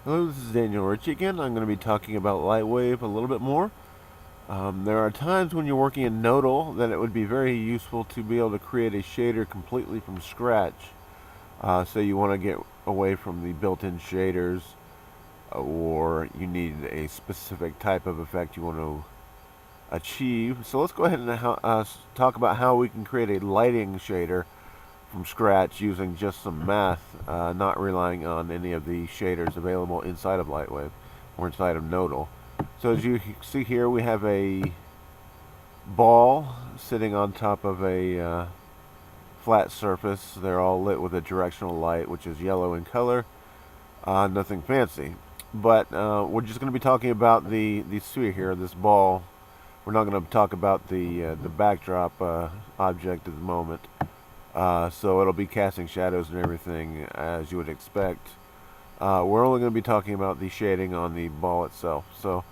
Hello, this is Daniel Ritchie again. I'm going to be talking about Lightwave a little bit more. There are times when you're working in Nodal that it would be very useful to be able to create a shader completely from scratch. Say you want to get away from the built-in shaders, or you need a specific type of effect you want to achieve. So let's go ahead and talk about how we can create a lighting shader from scratch using just some math, not relying on any of the shaders available inside of Lightwave or inside of Nodal. So as you see here, we have a ball sitting on top of a flat surface. They're all lit with a directional light, which is yellow in color. Nothing fancy. But we're just going to be talking about the sphere here, this ball. We're not going to talk about the backdrop object at the moment. So it'll be casting shadows and everything as you would expect. We're only going to be talking about the shading on the ball itself. So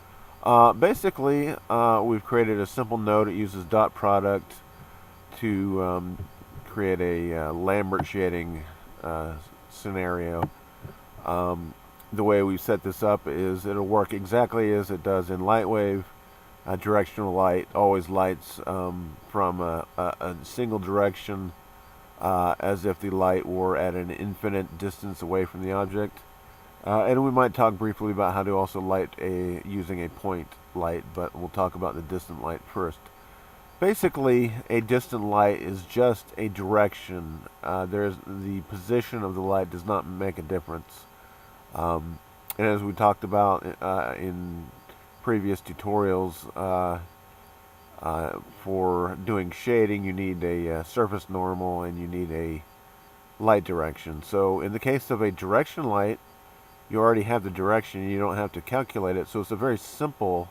basically, we've created a simple node. It uses dot product to create a Lambert shading scenario. The way we set this up is it'll work exactly as it does in Lightwave. Directional light always lights from a single direction, as if the light were at an infinite distance away from the object. And we might talk briefly about how to also light using a point light, but we'll talk about the distant light first. Basically, a distant light is just a direction. There's the position of the light does not make a difference. And as we talked about in previous tutorials, for doing shading, you need a surface normal and you need a light direction. So in the case of a direction light, you already have the direction. You don't have to calculate it. So it's a very simple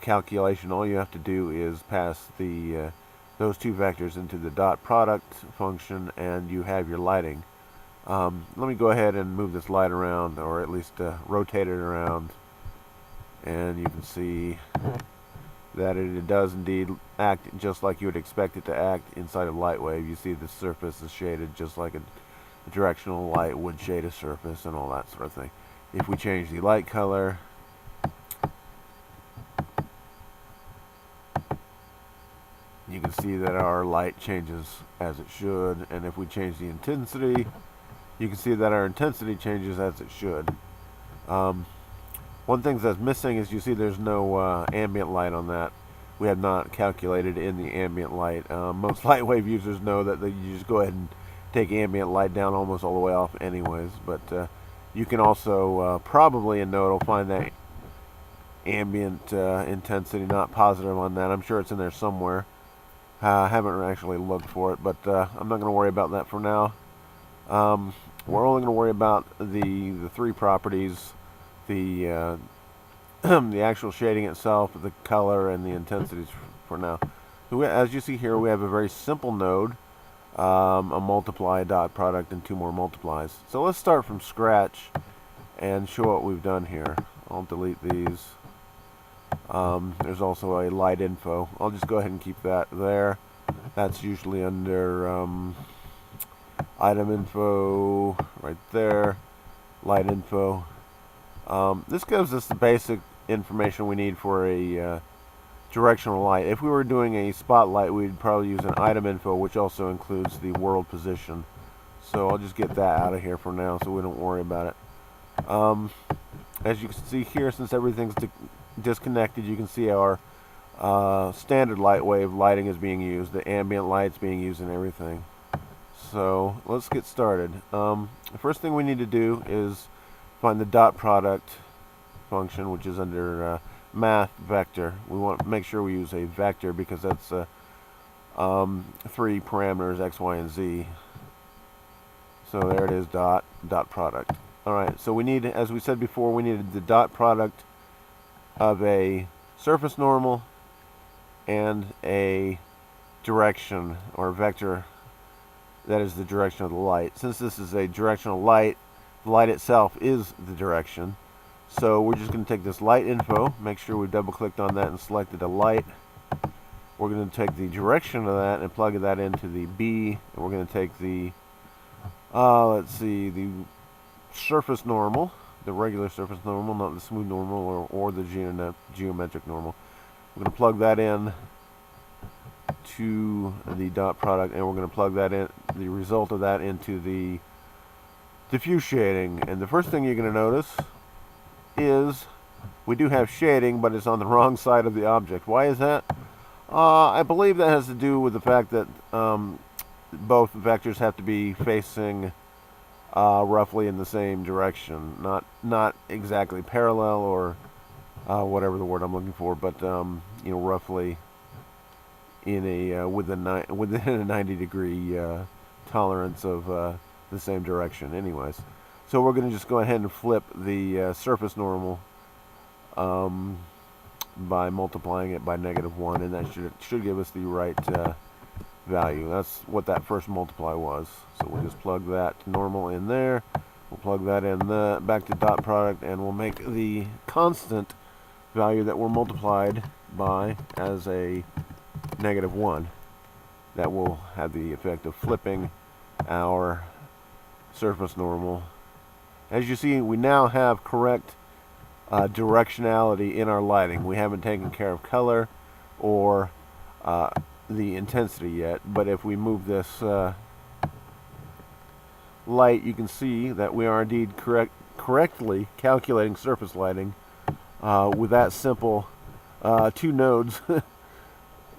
calculation. All you have to do is pass those two vectors into the dot product function, and you have your lighting. Let me go ahead and move this light around, or at least rotate it around, and you can see that it does indeed act just like you would expect it to act inside of Lightwave. You see the surface is shaded just like a directional light would shade a surface and all that sort of thing. If we change the light color, you can see that our light changes as it should, and if we change the intensity, you can see that our intensity changes as it should. One thing that's missing is you see there's no ambient light on that. We have not calculated in the ambient light. Most Lightwave users know that you just go ahead and take ambient light down almost all the way off anyways, but you can also probably in Nodal find that ambient intensity, not positive on that. I'm sure it's in there somewhere. I haven't actually looked for it, but I'm not going to worry about that for now. We're only going to worry about the three properties: the the actual shading itself, the color, and the intensities for now. So as you see here, we have a very simple node, a multiply, a dot product, and two more multiplies. So let's start from scratch and show what we've done here. I'll delete these. There's also a light info. I'll just go ahead and keep that there. That's usually under item info right there, light info. This gives us the basic information we need for a directional light. If we were doing a spotlight, we'd probably use an item info, which also includes the world position. So I'll just get that out of here for now so we don't worry about it. As you can see here, since everything's disconnected, you can see our standard Lightwave lighting is being used, the ambient light's being used, and everything. So let's get started. The first thing we need to do is find the dot product function, which is under math vector. We want to make sure we use a vector because that's three parameters, x, y, and z. So there it is, dot product. Alright, so we need, as we said before, we needed the dot product of a surface normal and a direction or vector that is the direction of the light. Since this is a directional light, the light itself is the direction. So we're just going to take this light info, make sure we double clicked on that and selected a light. We're going to take the direction of that and plug that into the B, and we're going to take the let's see, the surface normal, the regular surface normal, not the smooth normal or the geometric normal. We're going to plug that in to the dot product, and we're going to plug that in, the result of that, into the diffuse shading. And the first thing you're going to notice is we do have shading, but it's on the wrong side of the object. Why is that? I believe that has to do with the fact that both vectors have to be facing roughly in the same direction, not exactly parallel or whatever the word I'm looking for, but roughly in a within a 90-degree tolerance of the same direction. Anyways, so we're going to just go ahead and flip the surface normal by multiplying it by -1, and that should give us the right value. That's what that first multiply was. So we'll just plug that normal in there. We'll plug that in back to dot product, and we'll make the constant value that we're multiplied by as a -1. That will have the effect of flipping our surface normal. As you see, we now have correct directionality in our lighting. We haven't taken care of color or the intensity yet, but if we move this light, you can see that we are indeed correctly calculating surface lighting with that simple 2 nodes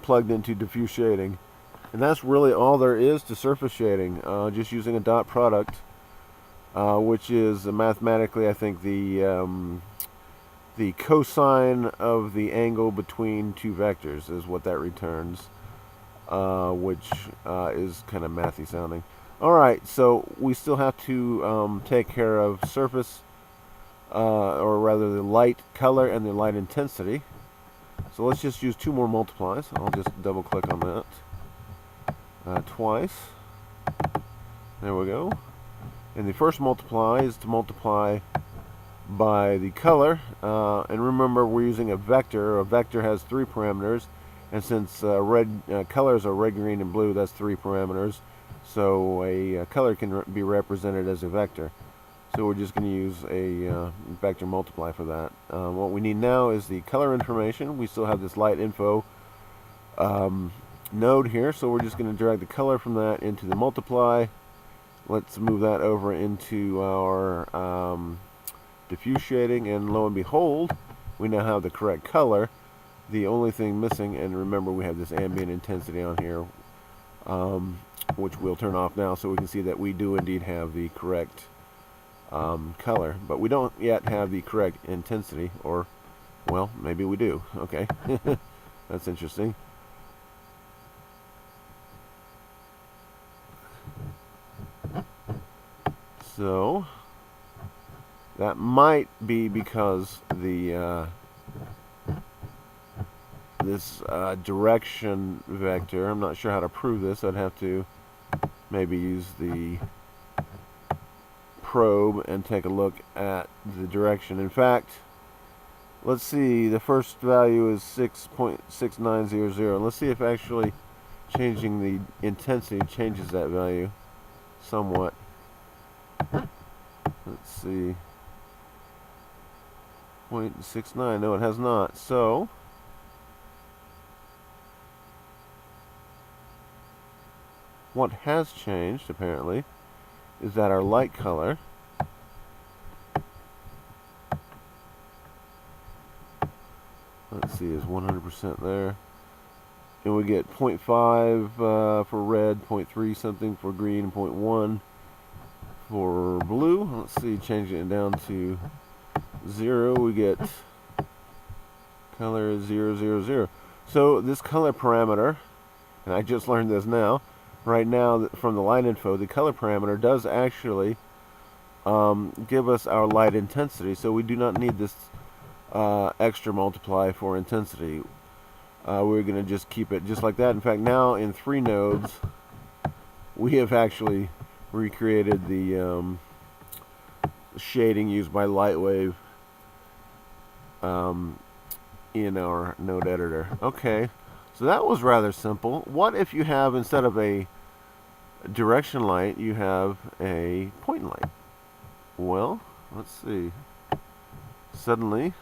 plugged into diffuse shading. And that's really all there is to surface shading, just using a dot product, which is mathematically, I think, the cosine of the angle between 2 vectors is what that returns, which is kind of mathy sounding. Alright, so we still have to take care of surface, or rather the light color and the light intensity. So let's just use 2 more multiplies. I'll just double click on that twice. There we go. And the first multiply is to multiply by the color, and remember we're using a vector. A vector has 3 parameters, and since colors are red, green, and blue, that's 3 parameters. So a color can be represented as a vector. So we're just going to use a vector multiply for that. What we need now is the color information. We still have this light info node here, so we're just going to drag the color from that into the multiply. Let's move that over into our diffuse shading, and lo and behold, we now have the correct color. The only thing missing, and remember we have this ambient intensity on here, which we'll turn off now, so we can see that we do indeed have the correct color, but we don't yet have the correct intensity, or, well, maybe we do. Okay. That's interesting. So that might be because the this direction vector, I'm not sure how to prove this. I'd have to maybe use the probe and take a look at the direction. In fact, let's see, the first value is 6.6900. Let's see if actually changing the intensity changes that value somewhat. Let's see. 0.69. No, it has not. So what has changed, apparently, is that our light color is 100% there. And we get 0.5 for red, 0.3 something for green, 0.1 for blue. Let's see, changing it down to 0, we get color is 000. So this color parameter, and I just learned this now, right now from the light info, the color parameter does actually give us our light intensity, so we do not need this extra multiply for intensity. We're going to just keep it just like that. In fact, now in 3 nodes, we have actually recreated the shading used by Lightwave in our node editor. Okay, so that was rather simple. What if you have, instead of a direction light, you have a point light? Well, let's see. suddenly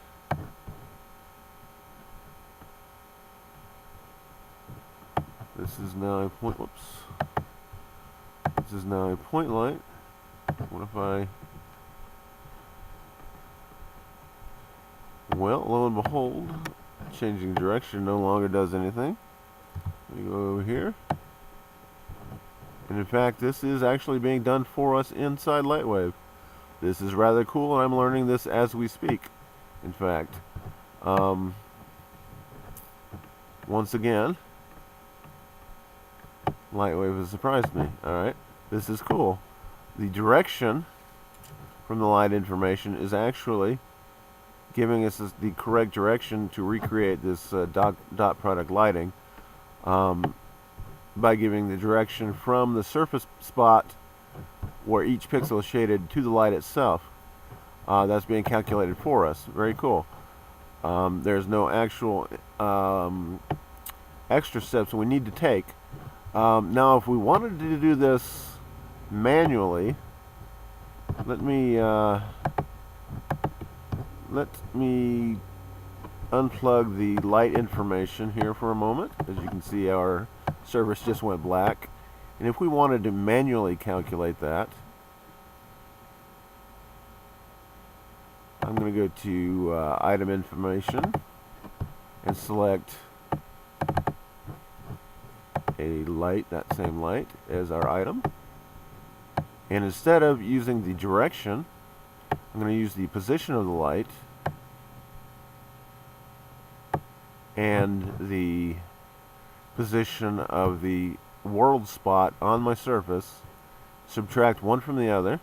this is now a point. Whoops. This is now a point light. What if I? Well, lo and behold, changing direction no longer does anything. We go over here. And in fact, this is actually being done for us inside Lightwave. This is rather cool, and I'm learning this as we speak. In fact, once again, Lightwave has surprised me. Alright, this is cool. The direction from the light information is actually giving us the correct direction to recreate this dot product lighting by giving the direction from the surface spot where each pixel is shaded to the light itself. That's being calculated for us. Very cool. There's no actual extra steps we need to take. Now, if we wanted to do this manually, let me unplug the light information here for a moment. As you can see, our surface just went black. And if we wanted to manually calculate that, I'm going to go to item information and select a light, that same light, as our item. And instead of using the direction, I'm going to use the position of the light and the position of the world spot on my surface, subtract one from the other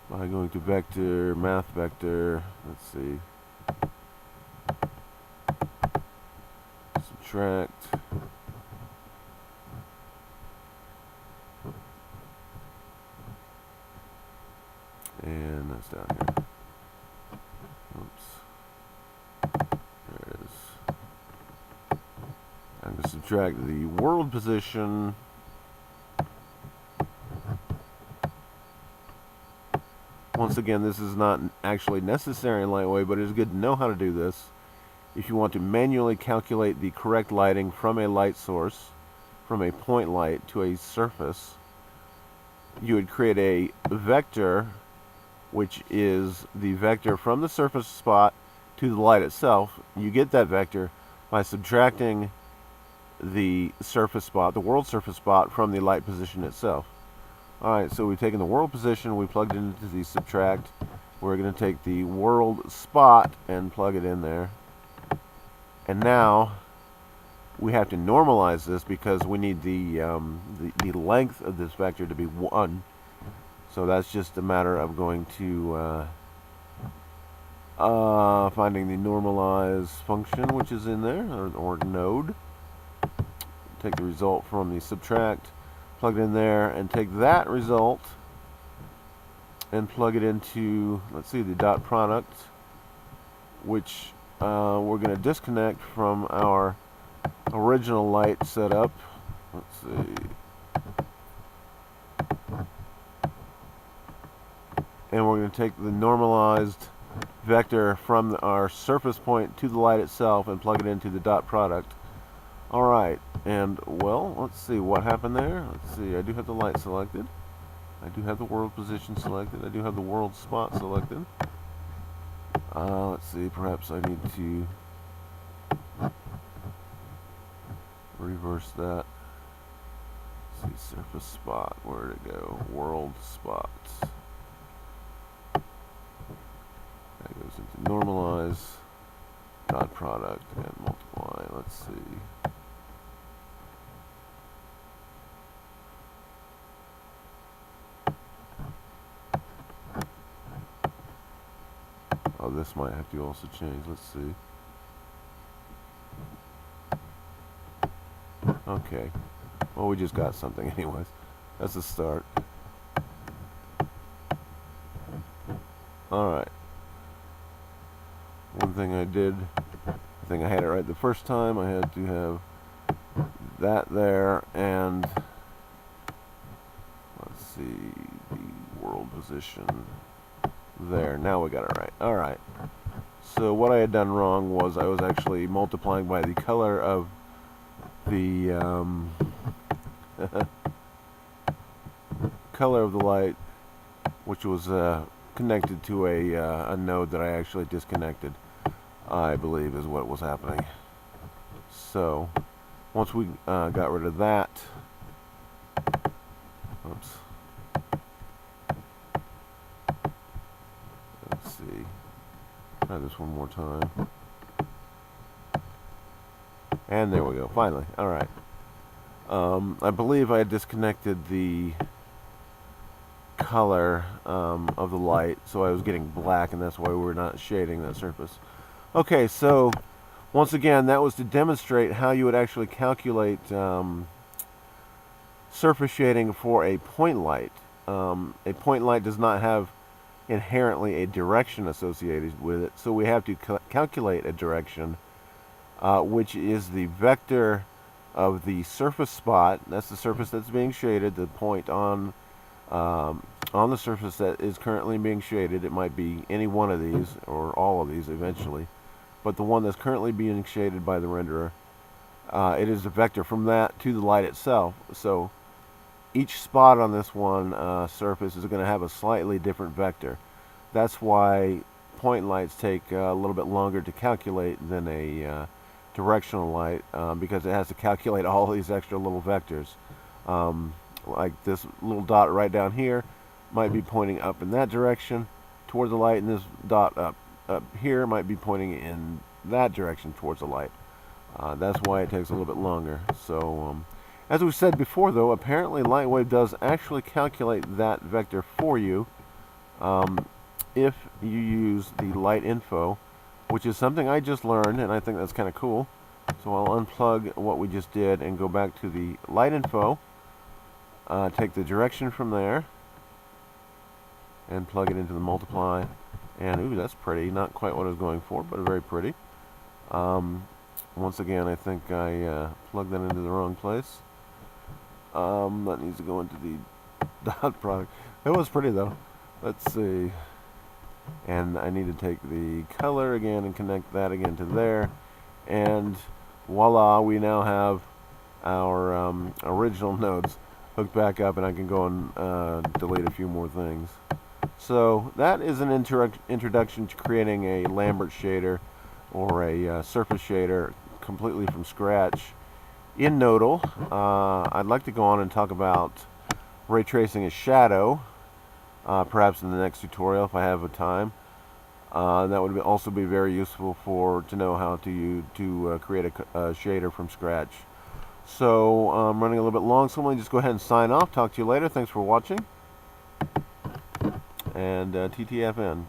by going to vector, math vector, let's see, subtract, and that's down here. Oops. There it is. I'm going to subtract the world position once again. This is not actually necessary in Lightwave, but it is good to know how to do this. If you want to manually calculate the correct lighting from a light source, from a point light to a surface, you would create a vector, which is the vector from the surface spot to the light itself. You get that vector by subtracting the surface spot, the world surface spot, from the light position itself. Alright, so we've taken the world position, we plugged it into the subtract. We're going to take the world spot and plug it in there. And now we have to normalize this because we need the length of this vector to be 1. So that's just a matter of going to finding the normalize function, which is in there, or node. Take the result from the subtract, plug it in there, and take that result and plug it into, let's see, the dot product, which we're going to disconnect from our original light setup. Let's see. And we're going to take the normalized vector from our surface point to the light itself and plug it into the dot product. Alright, and well, let's see what happened there. Let's see, I do have the light selected. I do have the world position selected. I do have the world spot selected. Let's see, perhaps I need to reverse that. Let's see, surface spot, where'd it go? World spot. That goes into normalize, dot product, and multiply. Let's see. Oh, this might have to also change. Let's see. Okay. Well, we just got something anyways. That's a start. Alright. One thing I did, I think I had it right the first time. I had to have that there, and let's see, the world position. There, now we got it right. Alright. So what I had done wrong was I was actually multiplying by the color of the color of the light, which was connected to a node that I actually disconnected, I believe is what was happening. So once we got rid of that, oops. Let's see. Try this one more time. And there we go, finally. Alright. I believe I had disconnected the color of the light, so I was getting black, and that's why we're not shading that surface. Okay, so once again, that was to demonstrate how you would actually calculate surface shading for a point light. A point light does not have inherently a direction associated with it, so we have to calculate a direction, which is the vector of the surface spot. That's the surface that's being shaded, the point on the surface that is currently being shaded. It might be any one of these or all of these eventually, but the one that's currently being shaded by the renderer, it is the vector from that to the light itself. So each spot on this one surface is going to have a slightly different vector. That's why point lights take a little bit longer to calculate than a directional light, because it has to calculate all these extra little vectors. Like this little dot right down here might be pointing up in that direction toward the light, and this dot up here might be pointing in that direction towards the light. That's why it takes a little bit longer. So as we said before, though, apparently Lightwave does actually calculate that vector for you if you use the light info, which is something I just learned, and I think that's kind of cool. So I'll unplug what we just did and go back to the light info, take the direction from there, and plug it into the multiply. And ooh, that's pretty. Not quite what I was going for, but very pretty. Once again, I think I plugged that into the wrong place. That needs to go into the dot product. It was pretty though. Let's see. And I need to take the color again and connect that again to there. And voila, we now have our original nodes hooked back up, and I can go and delete a few more things. So that is an introduction to creating a Lambert shader or a surface shader completely from scratch in Nodal. I'd like to go on and talk about ray tracing a shadow, perhaps in the next tutorial if I have the time. That would also be very useful to know how to create a shader from scratch. So I'm running a little bit long, so let me just go ahead and sign off. Talk to you later. Thanks for watching. And TTFN.